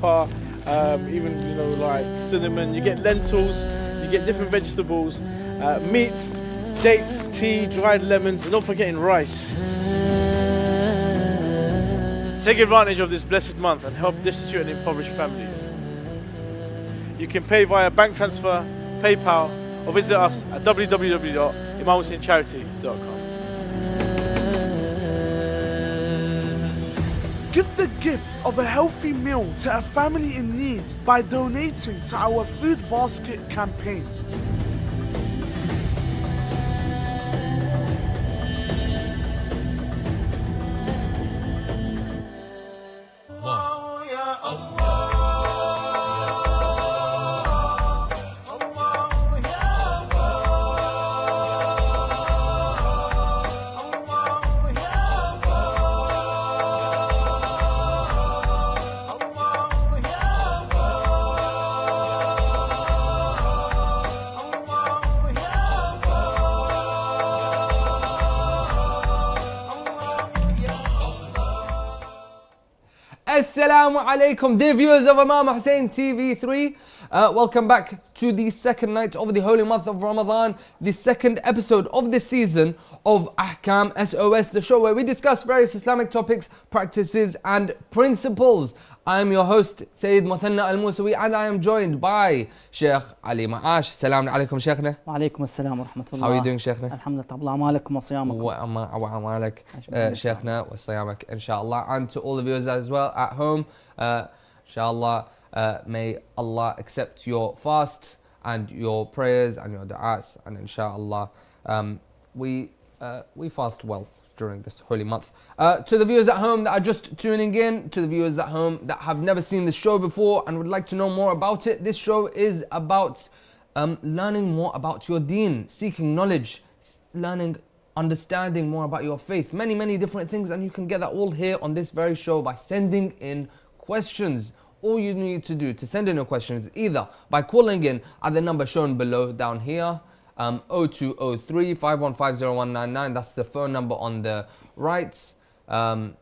even like cinnamon. You get lentils, you get different vegetables, meats, dates, tea, dried lemons, and not forgetting rice. Take advantage of this blessed month and help destitute and impoverished families. You can pay via bank transfer, PayPal, or visit us at www.imamhusseincharity.com. Give the gift of a healthy meal to a family in need by donating to our Food Basket campaign. Assalamu alaikum, dear viewers of Imam Hussein TV 3. Welcome back to the second night of the holy month of Ramadan, the second episode of the season of Ahkam SOS, the show where we discuss various Islamic topics, practices and principles. I am your host, Sayyid Muthanna Al-Musawi, and I am joined by Sheikh Ali Ma'ash. Assalamu alaikum, Sheikhna. Wa alaikum assalam wa rahmatullah. How are you doing, Sheikhna? Alhamdulillah, tabla amalakum wa siyamakum. Wa amalak, Sheikhna, wa siyamak, inshallah. And to all the viewers as well at home, inshallah, may Allah accept your fast and your prayers and your du'as, and inshallah, we fast well during this holy month. To the viewers at home that are just tuning in, to the viewers at home that have never seen this show before and would like to know more about it, this show is about learning more about your deen, seeking knowledge, learning, understanding more about your faith, many different things, and you can get that all here on this very show by sending in questions. All you need to do to send in your questions is either by calling in at the number shown below down here, 0203 5150199. That's the phone number on the right or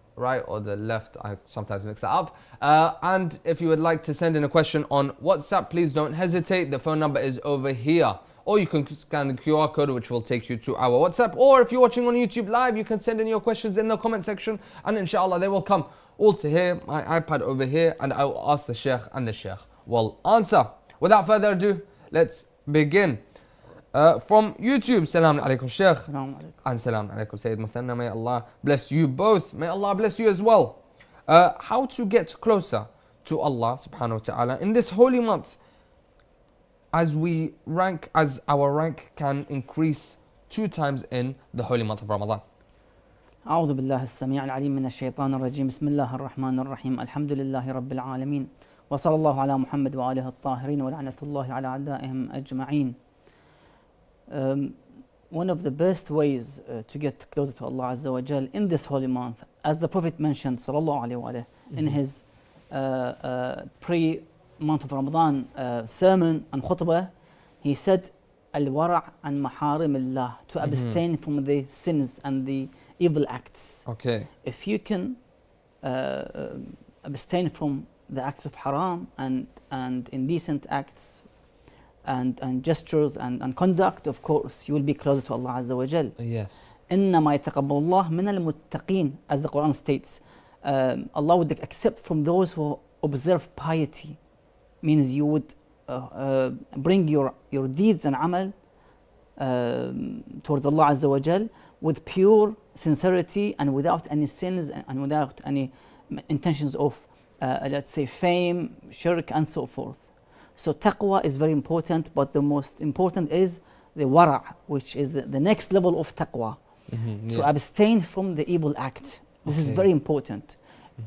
the left. I sometimes mix that up. And if you would like to send in a question on WhatsApp, please don't hesitate. The phone number is over here. Or you can scan the QR code, which will take you to our WhatsApp. Or if you're watching on YouTube live, you can send in your questions in the comment section, and inshallah they will come all to here, my iPad over here, and I will ask the Sheikh, and the Sheikh will answer. Without further ado, let's begin. From YouTube, Salam alaikum Sheikh. And Salam alaikum Sayyid Muthanna. May Allah bless you both. May Allah bless you as well. How to get closer to Allah subhanahu wa ta'ala in this holy month as our rank can increase 2 times in the holy month of Ramadan. أعوذ بالله السميع العليم من الشيطان الرجيم بسم الله الرحمن الرحيم الحمد لله رب العالمين وصلى الله على محمد وآله الطاهرين ولعنة الله على أعدائهم أجمعين. One of the best ways to get closer to Allah Azza wa Jal in this holy month, as the Prophet mentioned sallallahu alaihi wa in his pre-month of Ramadan sermon and khutbah, he said al-wara' an maharim Allah, to abstain from the sins and the evil acts. Okay. If you can abstain from the acts of haram and indecent acts and gestures and conduct, of course, you will be closer to Allah Azza wa Jal. Yes. إنما يتقبل الله من المتقين, as the Quran states. Allah would accept from those who observe piety. Means you would bring your deeds and amal towards Allah Azza wa Jal with pure sincerity and without any sins and without any intentions of, let's say, fame, shirk, and so forth. So taqwa is very important, but the most important is the wara', which is the next level of taqwa. To abstain from the evil act. This is very important.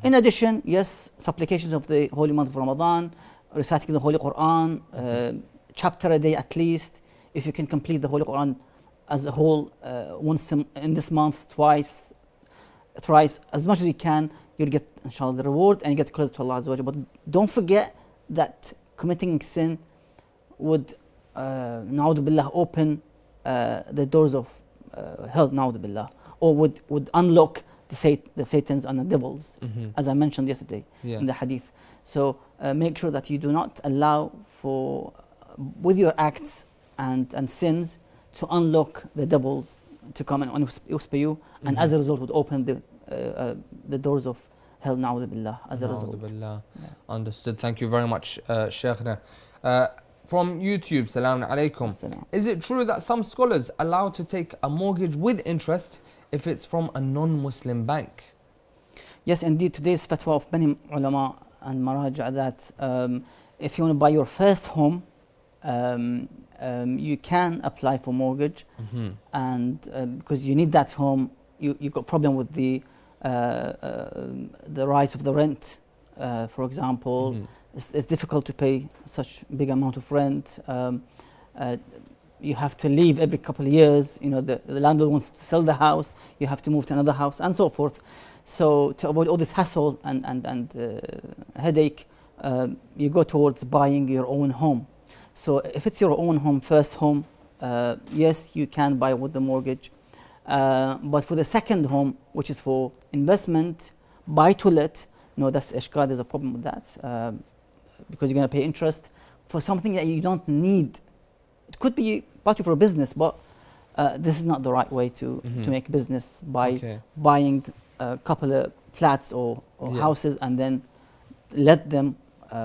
In addition, yes, supplications of the holy month of Ramadan, reciting the Holy Quran, chapter a day at least. If you can complete the Holy Quran as a whole once in this month, twice, as much as you can, you'll get, inshallah, the reward and you get closer to Allah Azza wa Jalla. But don't forget that committing sin would, na'udhu billah, open the doors of hell, na'udhu billah, or would unlock the Satans and the devils, as I mentioned yesterday in the hadith. So make sure that you do not allow for, with your acts and sins, to unlock the devils to come and whisper you, and as a result would open the doors of hell, na'udhu billah, as a result. Yeah. Understood. Thank you very much, Sheikhna. From YouTube, Salaam Alaikum. Salam. Is it true that some scholars allow to take a mortgage with interest if it's from a non-Muslim bank? Yes, indeed, today's fatwa of many ulama and marājiʿ that if you want to buy your first home, you can apply for mortgage, and because you need that home, you got problem with the rise of the rent, for example. It's difficult to pay such big amount of rent. You have to leave every couple of years. You know, the landlord wants to sell the house, you have to move to another house, and so forth. So to avoid all this hassle and headache, you go towards buying your own home. So if it's your own home, first home, yes, you can buy with the mortgage. But for the second home, which is for investment, buy to let, no, that's ishkal, there's a problem with that, because you're going to pay interest for something that you don't need. It could be partly for a business, but this is not the right way to make business by buying a couple of flats or houses and then let them,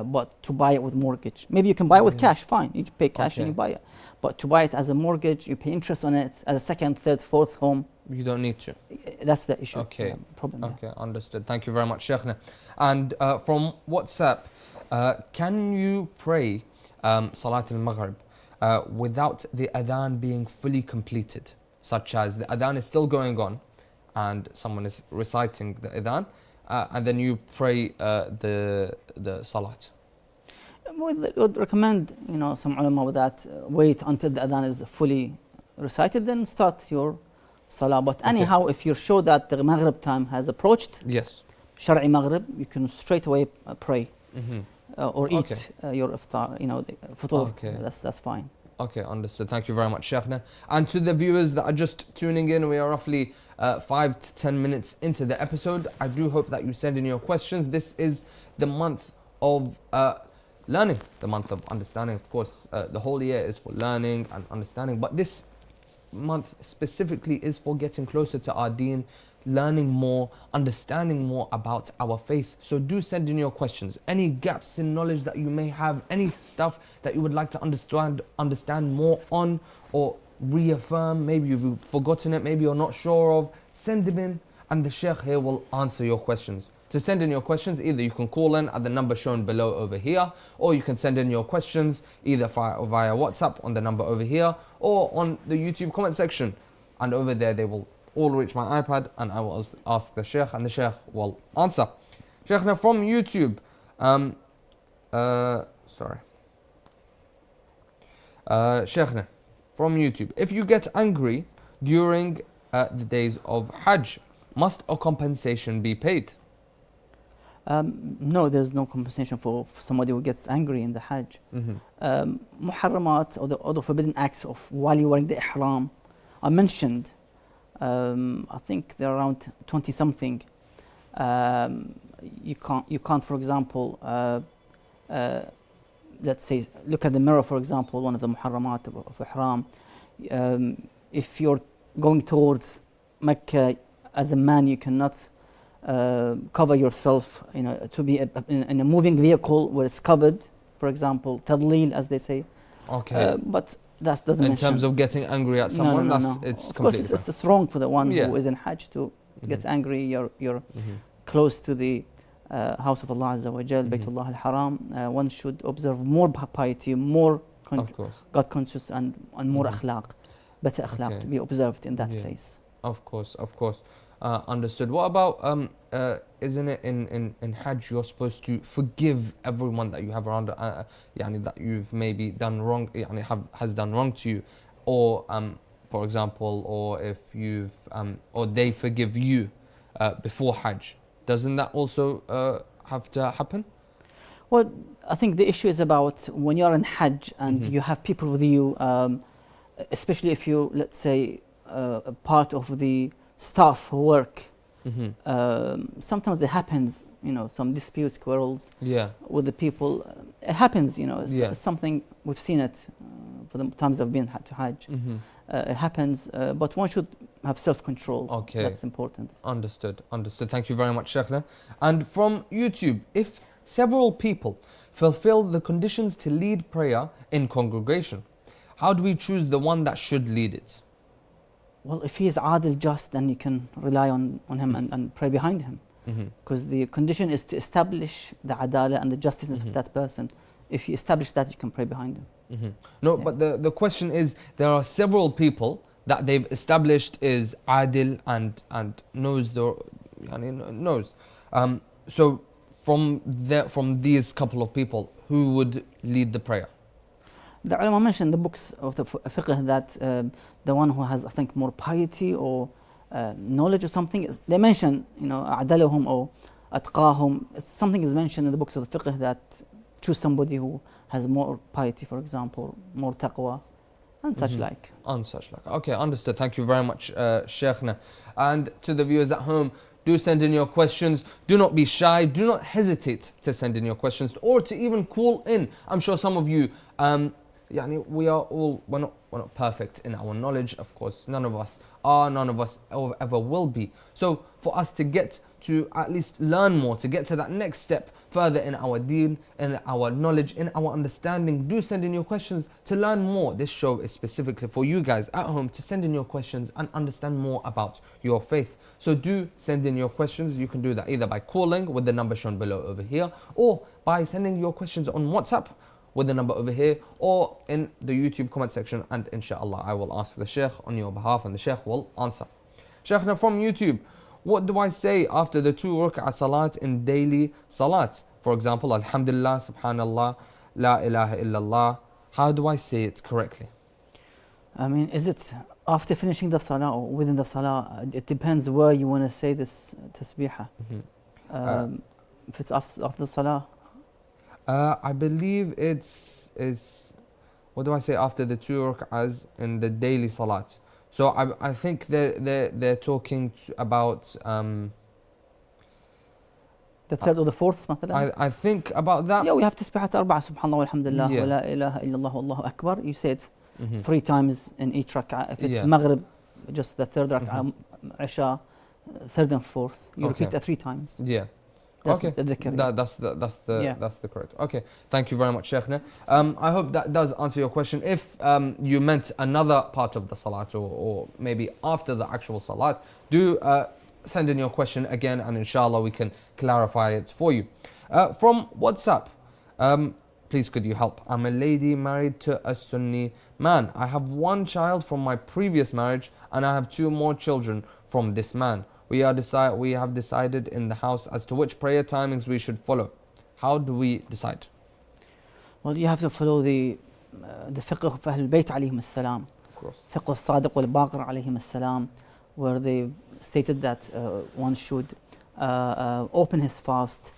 but to buy it with mortgage. Maybe you can buy it with cash, fine, you pay cash and you buy it. But to buy it as a mortgage, you pay interest on it as a second, third, fourth home. You don't need to. That's the issue. Problem. Okay, understood. Thank you very much, Sheikhna. And from WhatsApp, can you pray Salat al-Maghrib without the Adhan being fully completed? Such as the Adhan is still going on and someone is reciting the Adhan, and then you pray the Salat. We would recommend, some ulama with that, wait until the Adhan is fully recited, then start your Salah. But anyhow, if you're sure that the Maghrib time has approached, Shar'i Maghrib, you can straight away pray or eat your iftar, the futur. That's fine. Okay, understood. Thank you very much, Sheikhna. And to the viewers that are just tuning in, we are roughly 5 to 10 minutes into the episode. I do hope that you send in your questions. This is the month of learning, the month of understanding. Of course, the whole year is for learning and understanding, but this month specifically is for getting closer to our deen, learning more, understanding more about our faith. So do send in your questions, any gaps in knowledge that you may have, any stuff that you would like to understand more on, or reaffirm, maybe you've forgotten it, maybe you're not sure of, send them in and the Sheikh here will answer your questions. To send in your questions, either you can call in at the number shown below over here, or you can send in your questions either via WhatsApp on the number over here, or on the YouTube comment section, and over there they will all reach my iPad and I will ask the Sheikh and the Sheikh will answer. Sheikhna, from YouTube, Sheikhna, from YouTube, if you get angry during the days of Hajj, must a compensation be paid? No, there's no compensation for somebody who gets angry in the Hajj. Muharramat, or the forbidden acts of while you're wearing the ihram, are mentioned. I think they're around 20 something. You can't, for example, let's say, look at the mirror, for example, one of the muharramat of ihram. If you're going towards Mecca as a man, you cannot cover yourself, to be in a moving vehicle where it's covered, for example, tadleel, as they say. But that doesn't in terms of getting angry at someone, it's of course it's wrong for the one who is in Hajj to get angry. You're close to the house of Allah Azza wa Jal, Baytullah al-Haram. One should observe more piety, more God conscious, and more akhlaq, better akhlaq to be observed in that place. Of course. Understood. What about isn't it in Hajj you're supposed to forgive everyone that you have around, that you've maybe done wrong, has done wrong to you, or for example, or if you've or they forgive you before Hajj, doesn't that also have to happen? Well, I think the issue is about when you're in Hajj and you have people with you, especially if you, let's say, part of the staff who work Sometimes it happens, you know, some disputes, quarrels Yeah. with the people. It happens, you know, it's Yeah. something we've seen it for the times I've been to Hajj. It happens, but one should have self-control. Okay. That's important. Understood. Understood. Thank you very much, Sheikhna. And from YouTube, if several people fulfill the conditions to lead prayer in congregation, how do we choose the one that should lead it? Well, if he is adil, just, then you can rely on him and pray behind him. Because the condition is to establish the adala and the justice of that person. If you establish that, you can pray behind him. No, but the question is, there are several people that they've established is adil and knows knows. So from these couple of people, who would lead the prayer? The ulama mentioned in the books of the fiqh that the one who has, I think, more piety or knowledge or something, they mention, you know, adalahum or atqahum. Something is mentioned in the books of the fiqh that choose somebody who has more piety, for example, more taqwa, and such like. And such like. Okay, understood. Thank you very much, Sheikhna. And to the viewers at home, do send in your questions. Do not be shy. Do not hesitate to send in your questions or to even call in. I'm sure some of you, we're not perfect in our knowledge, of course. None of us are, none of us ever will be. So for us to get to at least learn more, to get to that next step further in our deen, in our knowledge, in our understanding, do send in your questions to learn more. This show is specifically for you guys at home to send in your questions and understand more about your faith. So do send in your questions. You can do that either by calling with the number shown below over here, or by sending your questions on WhatsApp with the number over here, or in the YouTube comment section, and inshallah I will ask the Sheikh on your behalf and the Sheikh will answer. Sheikhna from YouTube, what do I say after the 2 rak'ah salat in daily salat? For example, Alhamdulillah, Subhanallah, La ilaha illallah. How do I say it correctly? I mean, is it after finishing the salah or within the salah? It depends where you want to say this tasbihah. If it's after the salah, I believe it's what do I say after the 2 rak'ahs in the daily salat? So I think they're talking about the third or the fourth, مثلا. I think about that. Yeah, we have tasbihat arba'a, subhanallah, walhamdulillah, Yeah. wa la ilaha illallah, wallahu akbar. You say it 3 times in each rak'ah. If it's Yeah. maghrib, just the third rak'ah, isha, third and fourth, you repeat Okay. that 3 times. Yeah. That's Okay. the dhikr. That's the correct. Okay. Thank you very much, Sheikhna. I hope that does answer your question. If you meant another part of the salat or maybe after the actual salat, do send in your question again, and inshallah we can clarify it for you. From WhatsApp, please could you help? I'm a lady married to a Sunni man. I have 1 child from my previous marriage and I have 2 more children from this man. We have decided in the house as to which prayer timings we should follow. How do we decide? Well, you have to follow the fiqh of Ahlul Bayt alayhim as-salam. Of course. Fiqh al-Sadiq wal-Baqir alayhim as-salam, where they stated that one should open his fast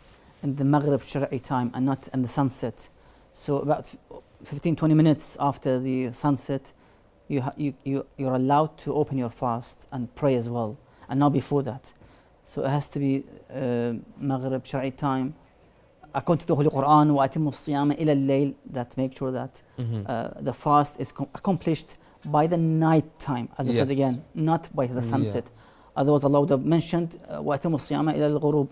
in the Maghrib Shari'i time and not in the sunset. So about 15-20 minutes after the sunset, you're allowed to open your fast and pray as well, and not before that. So it has to be Maghrib Shari'i time. According to the Holy Quran, وَأَتِمُّ الصِّيَامَ إِلَى اللَّيْلِ, that make sure that the fast is accomplished by the night time, as I said again, not by the sunset. Otherwise Allah would have mentioned وَأَتِمُّ الصِّيَامَ إِلَى الْغُرُوبِ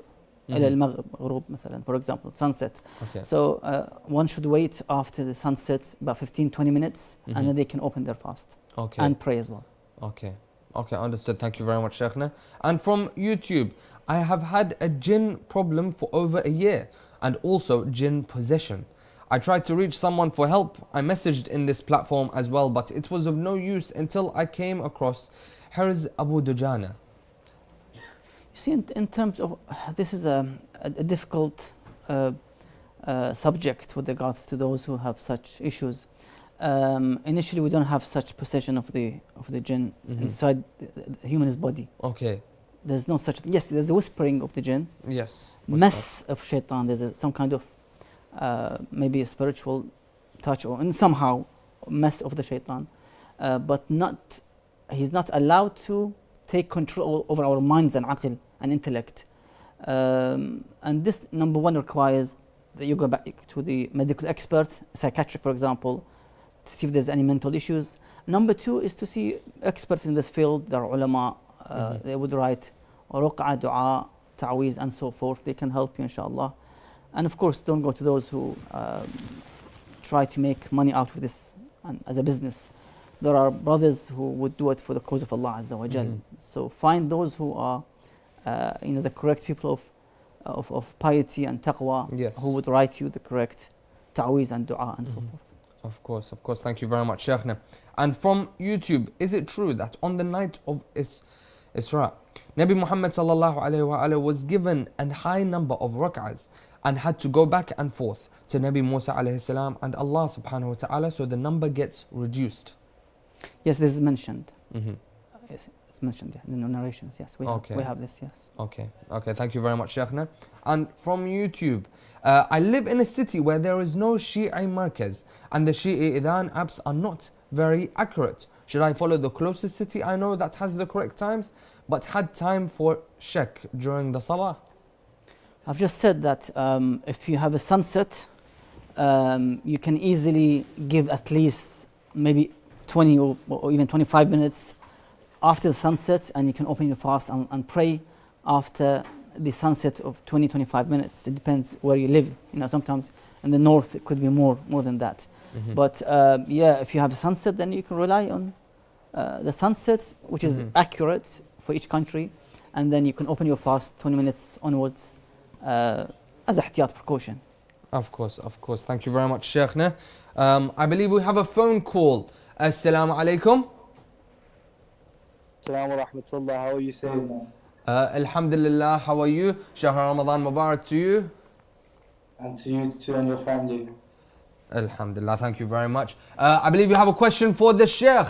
إلى المغرب غروب مثلا, for example, sunset. Okay. So one should wait after the sunset about 15-20 minutes and then they can open their fast and pray as well. Okay, understood. Thank you very much, Sheikhna. And from YouTube, I have had a jinn problem for over a year and also jinn possession. I tried to reach someone for help. I messaged in this platform as well, but it was of no use until I came across Hirz Abu Dujana. You see, in terms of, this is a difficult subject with regards to those who have such issues. Initially, we don't have such possession of the jinn inside the human's body. Okay. There's no such. Yes, there's a whispering of the jinn. Yes. Mess of shaitan. There's some kind of maybe a spiritual touch or in somehow mess of the shaitan, but not. He's not allowed to take control over our minds and aql and intellect. And this, number one, requires that you go back to the medical experts, psychiatric, for example, to see if there's any mental issues. Number two is to see experts in this field. There are ulama, they would write ruq'a, dua, ta'weez, and so forth. They can help you, inshallah. And of course, don't go to those who try to make money out of this and as a business. There are brothers who would do it for the cause of Allah Azza wa Jal. So find those who are, the correct people of piety and taqwa, Yes. who would write you the correct ta'weez and dua and so forth. Of course. Thank you very much, Sheikhna. And from YouTube, is it true that on the night of Isra, Nabi Muhammad sallallahu alayhi wa alayhi was given a high number of rak'ahs and had to go back and forth to Nabi Musa alayhi salam and Allah subhanahu wa ta'ala, so the number gets reduced? Yes, this is mentioned. Yes, it's mentioned in the narrations. Yes, we have this. Yes. Okay. Thank you very much, Sheikhna. And from YouTube, I live in a city where there is no Shi'i markaz and the Shi'i Adhan apps are not very accurate. Should I follow the closest city I know that has the correct times but had time for shak during the salah? I've just said that if you have a sunset, you can easily give at least maybe 20 or even 25 minutes after the sunset, and you can open your fast and pray after the sunset of 20-25 minutes. It depends where you live. Sometimes in the north it could be more than that. But if you have a sunset, then you can rely on the sunset, which is accurate for each country, and then you can open your fast 20 minutes onwards as a ihtiyat precaution. Of course. Thank you very much, Sheikhna. I believe we have a phone call. Assalamu alaikum. Assalamu rahmatullah. How are you saying? Alhamdulillah, how are you? Shahr Ramadan Mubarak to you. And to you too and your family. Alhamdulillah, thank you very much. I believe you have a question for the Sheikh.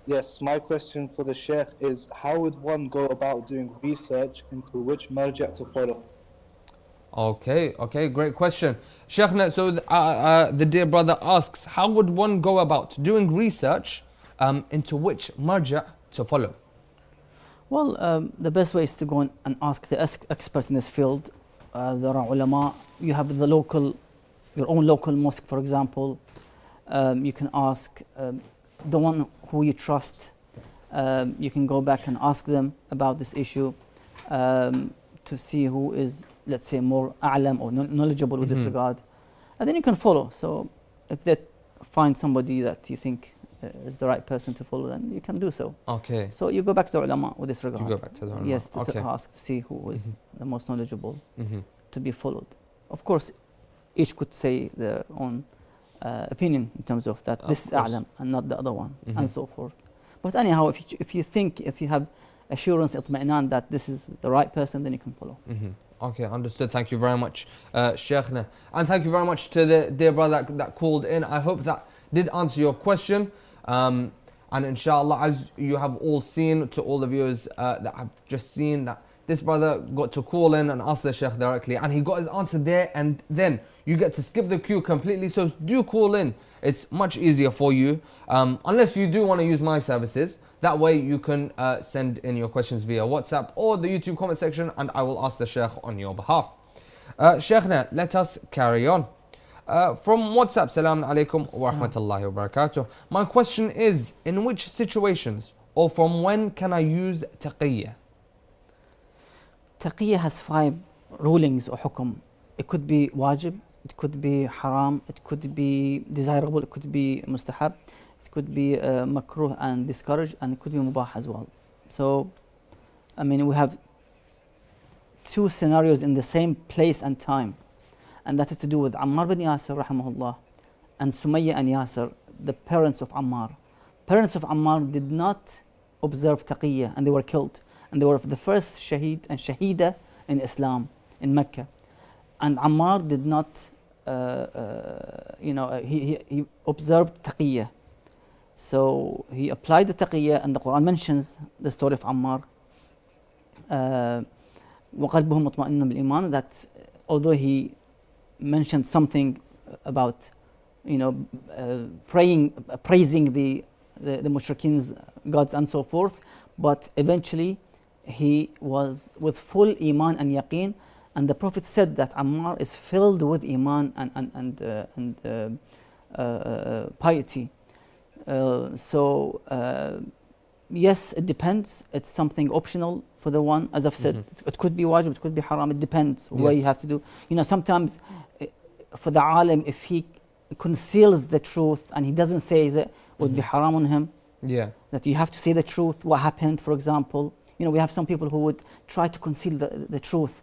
Yes, my question for the Sheikh is, how would one go about doing research into which marja' to follow? Okay, great question. Sheikhna, so the dear brother asks, how would one go about doing research into which marja' to follow? Well, the best way is to go and ask the experts in this field. There are ulama. You have your own local mosque, for example. You can ask the one who you trust. You can go back and ask them about this issue to see who is, let's say, more a'lam or knowledgeable with this regard. And then you can follow. So if they find somebody that you think is the right person to follow, then you can do so. Okay. So you go back to the ulama with this regard. You go back to the ulama. Yes, to ask to see who is the most knowledgeable to be followed. Of course, each could say their own opinion in terms of that this is a'lam and not the other one, and so forth. But anyhow, if you have assurance, itma'nan, that this is the right person, then you can follow. Okay, understood. Thank you very much, Sheikhna. And thank you very much to the dear brother that called in. I hope that did answer your question. And inshallah, as you have all seen, to all the viewers that have just seen, that this brother got to call in and ask the Sheikh directly, and he got his answer there and then. You get to skip the queue completely, so do call in. It's much easier for you, unless you do want to use my services. That way you can send in your questions via WhatsApp or the YouTube comment section, and I will ask the Sheikh on your behalf. Sheikhna, let us carry on. From WhatsApp, Salaam alaikum wa rahmatullahi wa barakatuh. My question is, in which situations or from when can I use Taqiya? Taqiya has 5 rulings or hukum. It could be wajib, it could be haram, it could be desirable, it could be mustahab, it could be makruh and discouraged, and it could be mubah as well. So, we have 2 scenarios in the same place and time, and that is to do with Ammar bin Yasir rahimahullah and Sumayya and Yasir, the parents of Ammar. Parents of Ammar did not observe Taqiyya, and they were killed, and they were the first shaheed and shahida in Islam in Mecca. And Ammar did not, he observed Taqiya. So he applied the Taqiya, and the Quran mentions the story of Ammar. وَقَلْبُهُ مُطْمَئِنٌ بِالْإِيمَانِ, that although he mentioned something about, praising the mushrikeen's gods and so forth, but eventually he was with full iman and yaqeen, and the Prophet said that Ammar is filled with iman and piety. Yes, it depends. It's something optional for the one. As I've said, it could be wajib, it could be haram. It depends what you have to do. You know, sometimes for the alim, if he conceals the truth and he doesn't say it, would be haram on him. Yeah. That you have to say the truth. What happened, for example. You know, we have some people who would try to conceal the truth.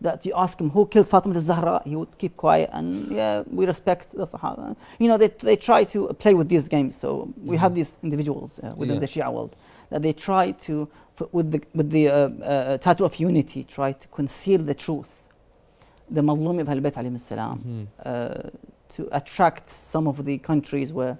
That you ask him who killed Fatima al-Zahra, he would keep quiet, and yeah, we respect the Sahaba. You know, they try to play with these games. So we have these individuals within the Shia world that they try to, with the title of unity, try to conceal the truth. The Mazlumi of Ahl-Bayt alayhim salam, to attract some of the countries where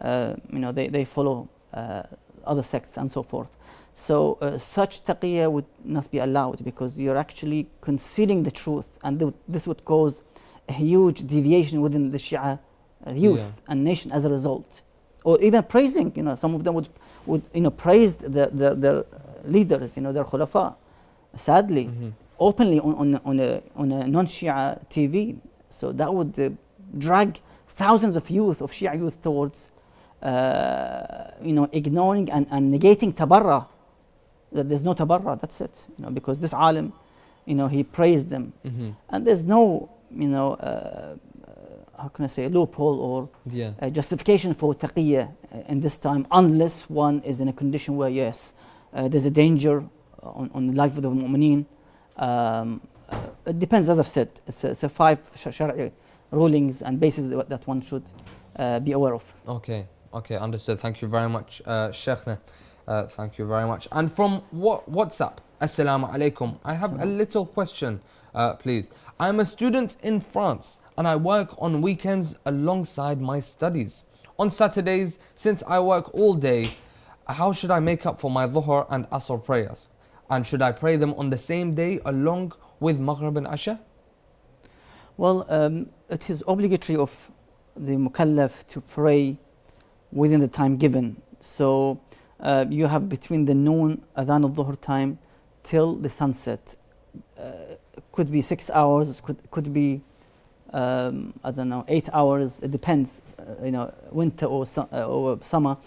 you know they follow other sects and so forth. So such taqiyya would not be allowed, because you're actually concealing the truth, and this would cause a huge deviation within the Shia youth and nation as a result. Or even praising, you know, some of them would you know, praise their leaders, you know, their khulafa, sadly, openly on a non-Shia TV. So that would drag thousands of Shia youth towards you know, ignoring and negating tabarra. That there's no tabarra, that's it. You know, because this alim, you know, he praised them, and there's no, you know, how can I say, loophole or justification for taqiyya in this time, unless one is in a condition where yes, there's a danger on the life of the mu'mineen. It depends, as I've said. It's a 5 shari'i rulings and bases that one should be aware of. Okay, understood. Thank you very much, Sheikhna. Thank you very much. And from WhatsApp, Assalamu alaikum. I have a little question, please. I'm a student in France and I work on weekends alongside my studies. On Saturdays, since I work all day, how should I make up for my Dhuhr and Asr prayers? And should I pray them on the same day along with Maghrib and Asha? Well, it is obligatory of the mukallaf to pray within the time given. So you have between the noon Adhan al-Dhuhr time till the sunset. Could be 6 hours, could be I don't know, 8 hours. It depends, you know, winter or summer.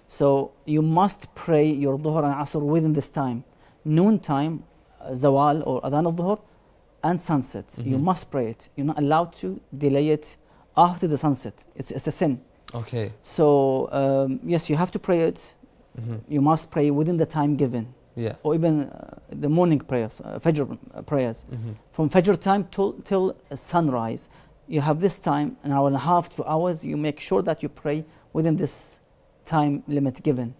So you must pray your Dhuhr and Asr within this time. Noon time, Zawal or Adhan al-Dhuhr, and sunset. You must pray it. You're not allowed to delay it after the sunset. It's a sin. Okay. So yes, you have to pray it. You must pray within the time given. Yeah. Or even the morning prayers, Fajr prayers. From Fajr time till sunrise. You have this time, an hour and a half, 2 hours. You make sure that you pray within this time limit given,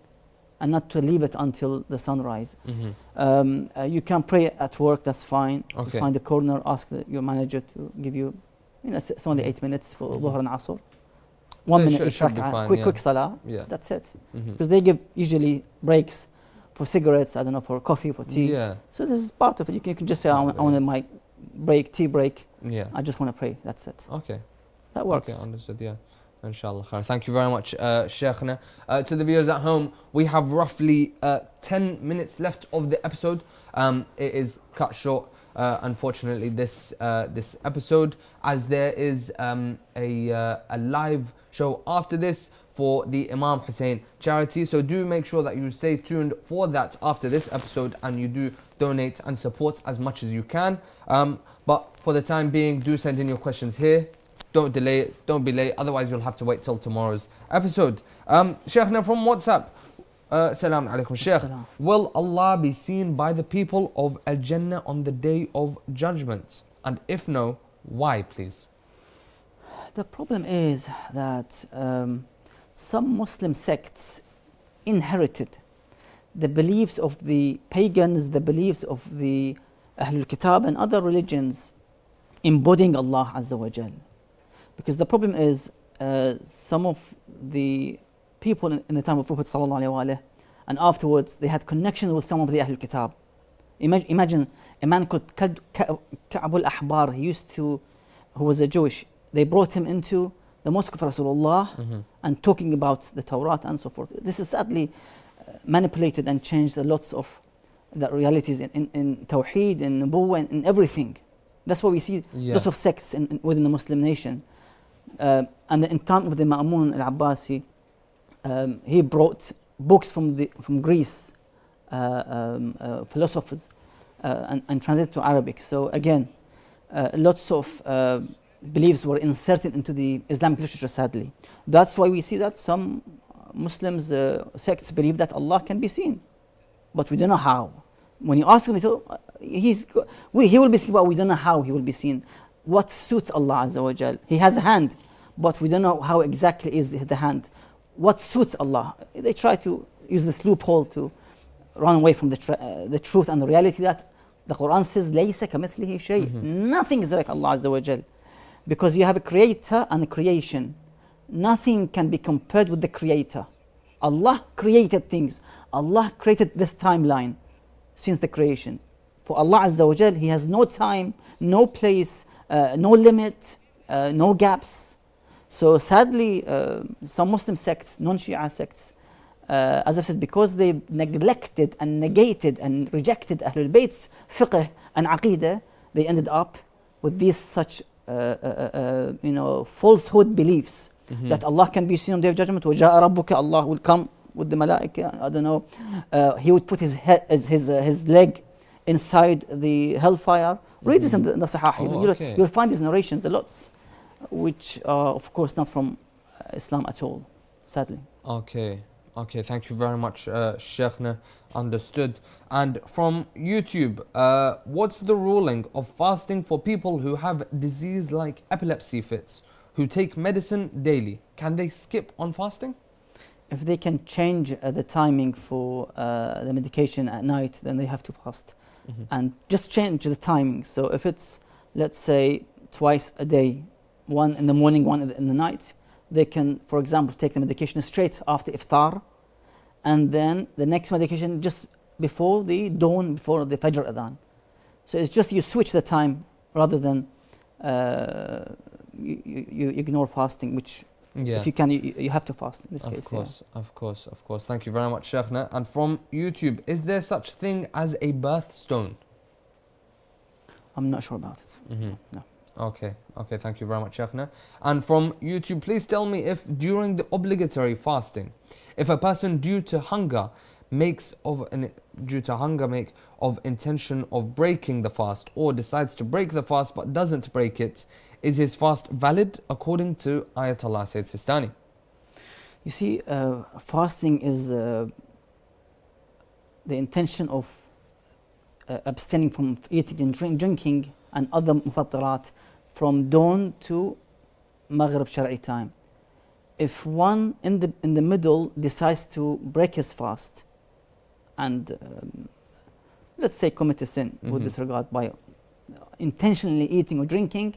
and not to leave it until the sunrise. You can pray at work, that's fine. Okay. You find a corner, ask your manager to give you, you know, it's only 8 minutes for Dhuhr and Asr. 1 minute each rak'ah, quick salah, that's it. Because they give usually breaks for cigarettes, I don't know, for coffee, for tea. So this is part of it. You can just say, I want my break, tea break. I just want to pray, that's it. Okay. That works. Okay, understood, Inshallah khair. Thank you very much, Sheikhna. To the viewers at home, we have roughly 10 minutes left of the episode. It is cut short, unfortunately, this episode, as there is a live show after this for the Imam Hussein charity. So do make sure that you stay tuned for that after this episode, and you do donate and support as much as you can. But for the time being, do send in your questions here. Don't delay it, don't be late, otherwise you'll have to wait till tomorrow's episode. Sheikhna from WhatsApp, Assalamu alaikum. Sheikh, will Allah be seen by the people of Al-Jannah on the day of judgment? And if no, why, please? The problem is that some Muslim sects inherited the beliefs of the pagans, the beliefs of the Ahlul Kitab and other religions, embodying Allah Azza wa Jal. Because the problem is, some of the people in the time of Prophet ﷺ and afterwards, they had connections with some of the Ahlul Kitab. Imagine a man called Ka'b al-Ahbar, who was a Jewish. They brought him into the mosque of Rasulullah and talking about the Torah and so forth. This is sadly manipulated and changed lots of the realities in Tawheed, in Nubuwwah, in everything. That's why we see lots of sects within the Muslim nation. And in time of the Ma'mun al-Abbasi, he brought books from Greece, philosophers, and translated to Arabic. So again, lots of beliefs were inserted into the Islamic literature, sadly. That's why we see that some Muslims, sects believe that Allah can be seen, but we don't know how. When you ask him, he will be seen, but we don't know how he will be seen. What suits Allah Azza wa Jal? He has a hand, but we don't know how exactly is the hand. What suits Allah? They try to use this loophole to run away from the truth and the reality that the Quran says, لَيْسَ كَمِثْلِهِ شَيْءٍ. Nothing is like Allah Azza wa Jal. Because you have a creator and a creation. Nothing can be compared with the creator. Allah created things. Allah created this timeline since the creation. For Allah Azza wa Jal, He has no time, no place, no limit, no gaps. So sadly, some Muslim sects, non-Shia sects, as I've said, because they neglected and negated and rejected Ahlul Bayt's fiqh and aqidah, they ended up with these such falsehood beliefs that Allah can be seen on the Day of Judgment. وَجَاءَ رَبُّكَ, Allah will come with the malaika. I don't know. He would put his leg inside the hellfire. Read this in the Sahih. You'll find these narrations a lot, which are of course not from Islam at all, sadly. Okay, thank you very much, Sheikhna. Understood. And from YouTube, what's the ruling of fasting for people who have disease like epilepsy fits, who take medicine daily? Can they skip on fasting? If they can change the timing for the medication at night, then they have to fast. And just change the timing. So if it's, let's say, twice a day, one in the morning, one in the night, they can, for example, take the medication straight after iftar, and then the next medication just before the dawn, before the Fajr Adhan. So it's just you switch the time rather than you ignore fasting, which if you can, you have to fast in this case. Of course. Thank you very much, Sheikhna. And from YouTube, is there such thing as a birthstone? I'm not sure about it. No. Okay, thank you very much, Sheikhna. And from YouTube, please tell me if during the obligatory fasting, if a person due to hunger make of intention of breaking the fast, or decides to break the fast but doesn't break it, is his fast valid according to Ayatollah Sayyid Sistani? You see, fasting is the intention of abstaining from eating and drinking and other mufattirat from dawn to Maghrib Shar'i time. If one in the middle decides to break his fast and let's say commit a sin with this regard by intentionally eating or drinking,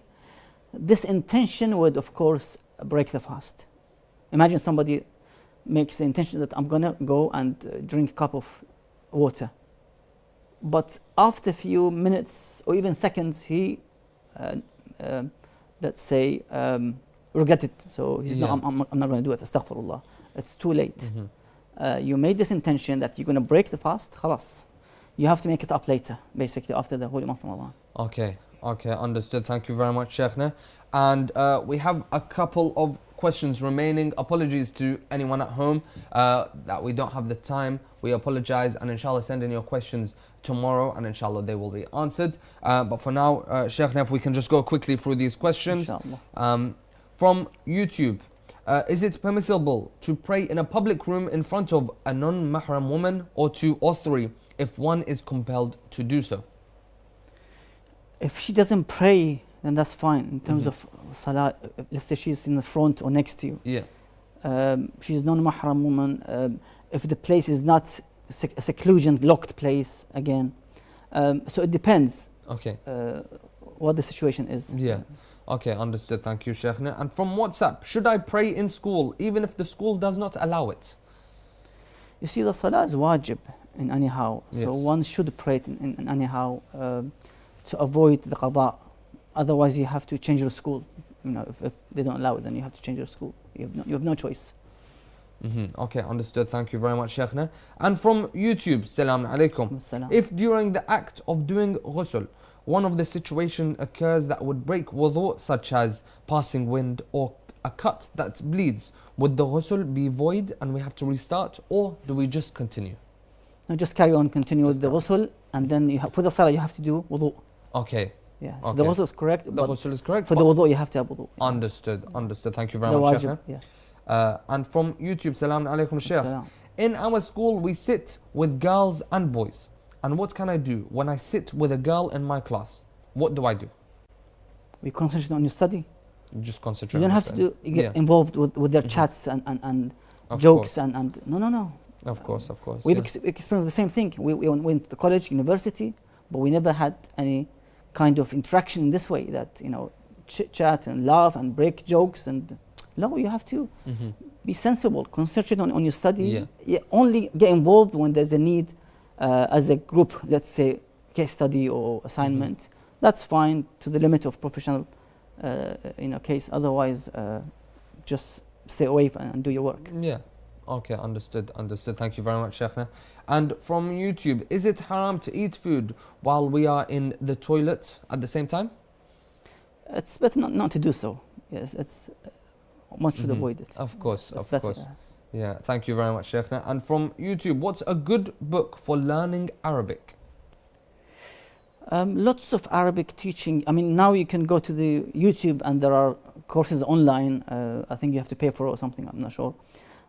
this intention would of course break the fast. Imagine somebody makes the intention that I'm gonna go and drink a cup of water, but after a few minutes or even seconds he let's say regret it, so he's I'm not going to do it, astaghfirullah, it's too late. You made this intention that you're going to break the fast, khalas, you have to make it up later, basically after the holy month of Ramadan. Okay, understood. Thank you very much, Sheikhna. And we have a couple of questions remaining. Apologies to anyone at home that we don't have the time. We apologize, and inshallah send in your questions tomorrow, and inshallah they will be answered. But for now, Sheikhna, if we can just go quickly through these questions. From YouTube, is it permissible to pray in a public room in front of a non-mahram woman, or two or three, if one is compelled to do so? If she doesn't pray, then that's fine. In terms of salat, let's say she's in the front or next to you. She's non-mahram woman. If the place is not a seclusion, locked place, again. So it depends what the situation is. Okay, understood. Thank you, Sheikhna. And from WhatsApp, should I pray in school even if the school does not allow it? You see, the salah is wajib in anyhow. So one should pray it in anyhow to avoid the qada. Otherwise, you have to change your school. You know, if they don't allow it, then you have to change your school. You have no choice. Okay, understood. Thank you very much, Sheikhna. And from YouTube, Salam Alaikum. Salam. If during the act of doing ghusl, one of the situation occurs that would break wudu, such as passing wind or a cut that bleeds, would the ghusl be void and we have to restart, or do we just continue? No, just carry on, continue with the ghusl, and then you have, for the salah you have to do wudu. Okay. Yeah, so the ghusl is correct. The but ghusl is correct. For the wudu you have to have wudu. Yeah. Understood, understood. Thank you very The much, wajib, Sheikhna. yeah. And from YouTube, Salam Alaikum, Sheikh. Salam. In our school, we sit with girls and boys. And what can I do when I sit with a girl in my class? What do I do? We concentrate on your study. Just concentrate. You don't on have to study. get involved with their chats and Of jokes course. and no. Of course. We've yeah. experienced the same thing. We went to college, university, but we never had any kind of interaction in this way that, you know, chit chat and laugh and break jokes. And no, you have to be sensible, concentrate on your study. Yeah. Only get involved when there's a need as a group, let's say case study or assignment. That's fine, to the limit of professional case. Otherwise, just stay away and do your work. Yeah. Okay, understood. Thank you very much, Sheikhna. And from YouTube, is it haram to eat food while we are in the toilet at the same time? It's better not to do so. Yes, it's one should avoid it. Of course, It's of better, course. Yeah, thank you very much, Sheikhna. And from YouTube, what's a good book for learning Arabic? Lots of Arabic teaching. I mean, now you can go to the YouTube and there are courses online. I think you have to pay for it or something, I'm not sure.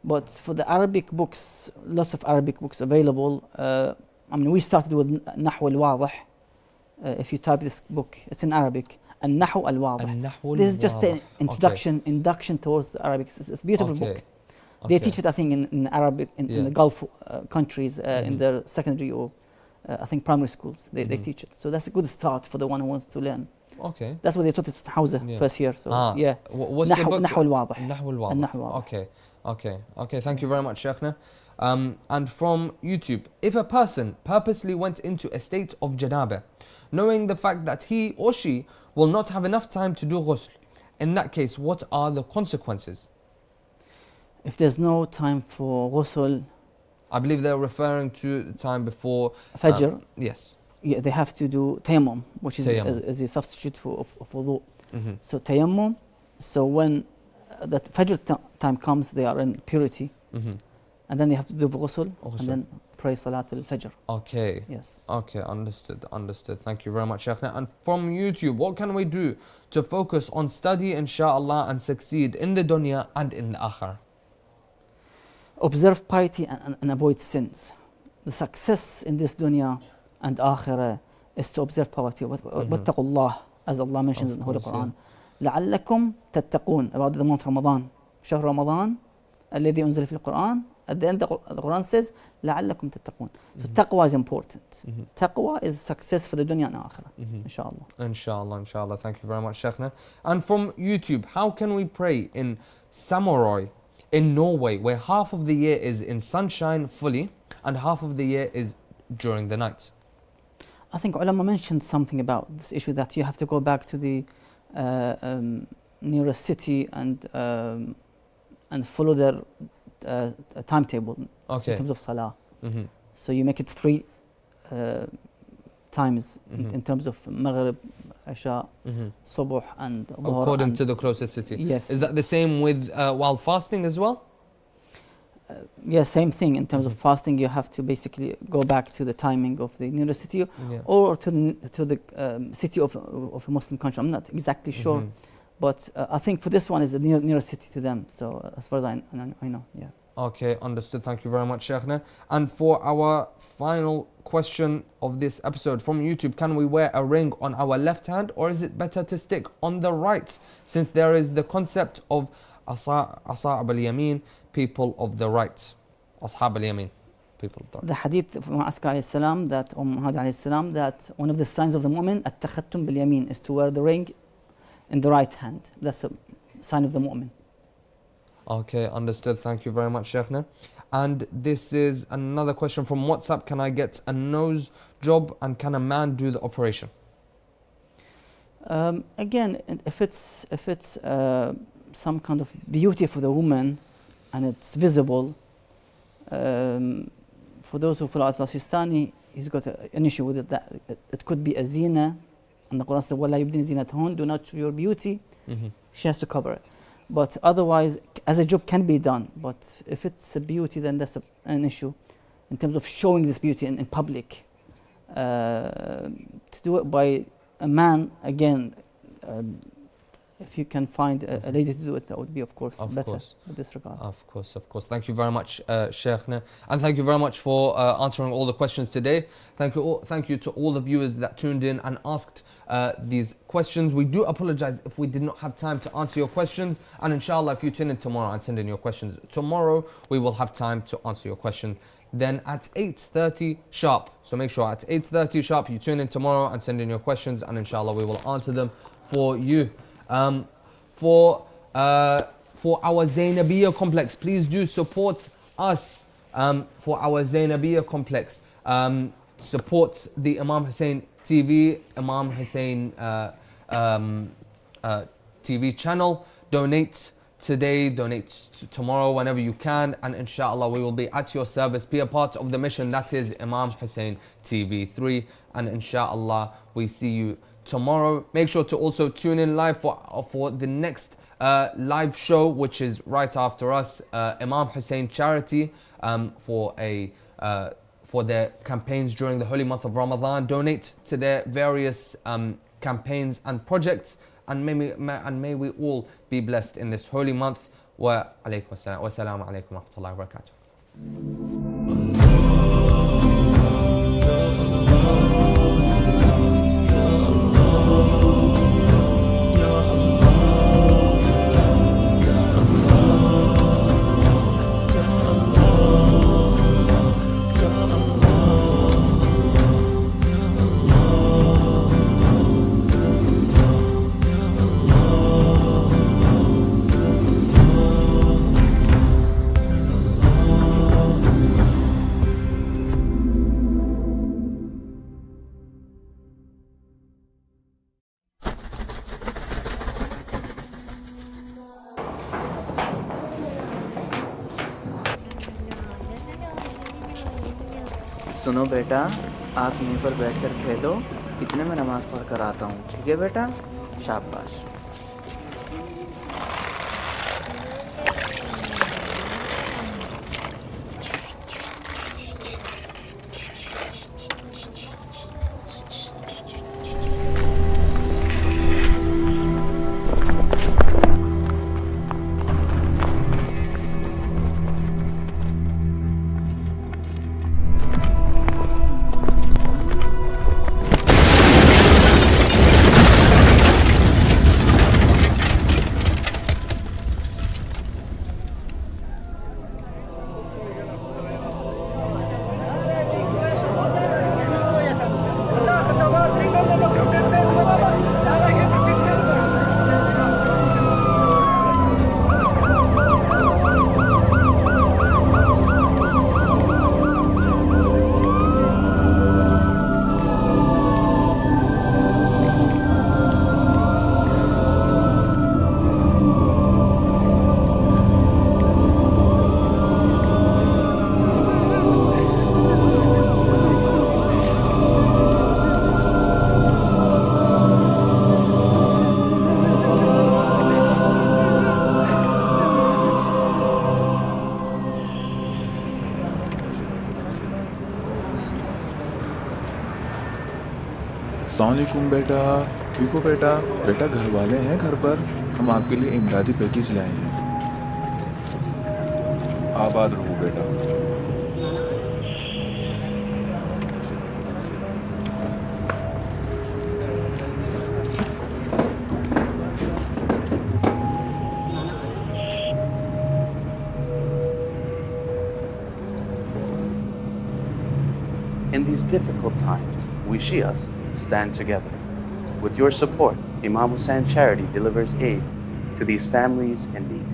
But for the Arabic books, lots of Arabic books available. I mean, we started with Nahw al-Wadih. If you type this book, it's in Arabic. And Nahw al-Wadih. This is just an induction towards the Arabic. It's a beautiful book. They teach it, I think, in Arabic, in the Gulf countries, in their secondary or I think primary schools. They teach it. So that's a good start for the one who wants to learn. Okay. That's what they taught us in Hausa first year. So yeah. What's the book? Nahw al-Wadih. Nahw al-Wadih. Okay. Thank you very much, Sheikhna. And from YouTube, if a person purposely went into a state of janaba, knowing the fact that he or she will not have enough time to do ghusl, in that case, what are the consequences? If there's no time for ghusl, I believe they're referring to the time before Fajr. Yes. Yeah, they have to do tayammum, which is a substitute for wudu. So tayammum. So when that Fajr time comes, they are in purity, and then they have to do ghusl and then pray Salat al-Fajr. Okay. Yes. Okay, understood. Thank you very much, Sheikhna. And from YouTube, what can we do to focus on study, inshallah, and succeed in the dunya and in the akhirah? Observe piety and avoid sins. The success in this dunya and akhirah is to observe piety. وَاتَّقُوا اللَّهَ, as Allah mentions in the Holy Quran. لَعَلَّكُمْ تَتَّقُونَ, about the month Ramadan. شهر رمضان الذي أنزل في القرآن. At the end the Quran says لَعَلَّكُمْ تَتَّقُونَ. So taqwa is important. Taqwa is success for the dunya and akhirah. Inshallah. Thank you very much, Sheikhna. And from YouTube, how can we pray in Samurai in Norway, where half of the year is in sunshine fully and half of the year is during the night? I think ulama mentioned something about this issue, that you have to go back to the nearest city and follow their timetable in terms of salah. So you make it 3 times in terms of Maghrib, Isha, Subuh and Dhuhr. According to the closest city. Yes. Is that the same with while fasting as well? Yeah, same thing. In terms of fasting, you have to basically go back to the timing of the nearest city or to the city of a Muslim country. I'm not exactly sure, but I think for this one is the nearest city to them. So as far as I know, yeah. Okay, understood. Thank you very much, Sheikhna. And for our final question of this episode from YouTube, can we wear a ring on our left hand, or is it better to stick on the right, since there is the concept of Ashab al-Yamin, people of the right? Ashab al-Yamin, people of the right. The hadith from Askar alayhi salam, that Hadi alayhi salam, that one of the signs of the mu'min, at-takhattum bil-yamin, is to wear the ring in the right hand. That's a sign of the mu'min. Okay, understood. Thank you very much, Sheikhna. And this is another question from WhatsApp. Can I get a nose job, and can a man do the operation? Again, if it's some kind of beauty for the woman and it's visible. For those who follow Ayatollah Sistani, he's got an issue with it, that it could be a zina, and the Quran says, وَلَا يُبْدِينَ زِينَتَهُنَّ, do not show your beauty. She has to cover it. But otherwise, as a job can be done, but if it's a beauty, then that's an issue in terms of showing this beauty in public. To do it by a man, again, if you can find a lady to do it, that would be, of course, better with this regard. Of course. Thank you very much, Sheikhna. And thank you very much for answering all the questions today. Thank you to all the viewers that tuned in and asked these questions. We do apologize if we did not have time to answer your questions. And inshallah, if you tune in tomorrow and send in your questions, tomorrow we will have time to answer your question. Then at 8:30 sharp. So make sure at 8:30 sharp you tune in tomorrow and send in your questions, and inshallah we will answer them for you. For our Zainabiyya complex, please do support us for our Zainabiyya complex. Support the Imam Hussein TV, Imam Hussein TV channel. Donate today, donate tomorrow, whenever you can, and inshallah we will be at your service. Be a part of the mission that is Imam Hussein TV 3, and inshallah we see you tomorrow. Make sure to also tune in live for the next live show, which is right after us, Imam Hussein Charity, for their campaigns during the holy month of Ramadan. Donate to their various campaigns and projects, and may we all be blessed in this holy month. Wa alaykum assalam wa salamu alaykum wa rahmatullahi wa सुनो बेटा, आप यहीं पर बैठकर खेलो, इतने में नमाज पढ़ कर आता हूँ, ठीक है बेटा? शाबाश। अस्सलामुअलैकुम बेटा, ठीक हो बेटा? बेटा घर वाले हैं घर पर, हम आपके लिए इमदादी पैकेज लाए हैं। आबाद रहो बेटा। In these difficult times, we Shias stand together. With your support, Imam Hussein Charity delivers aid to these families in need.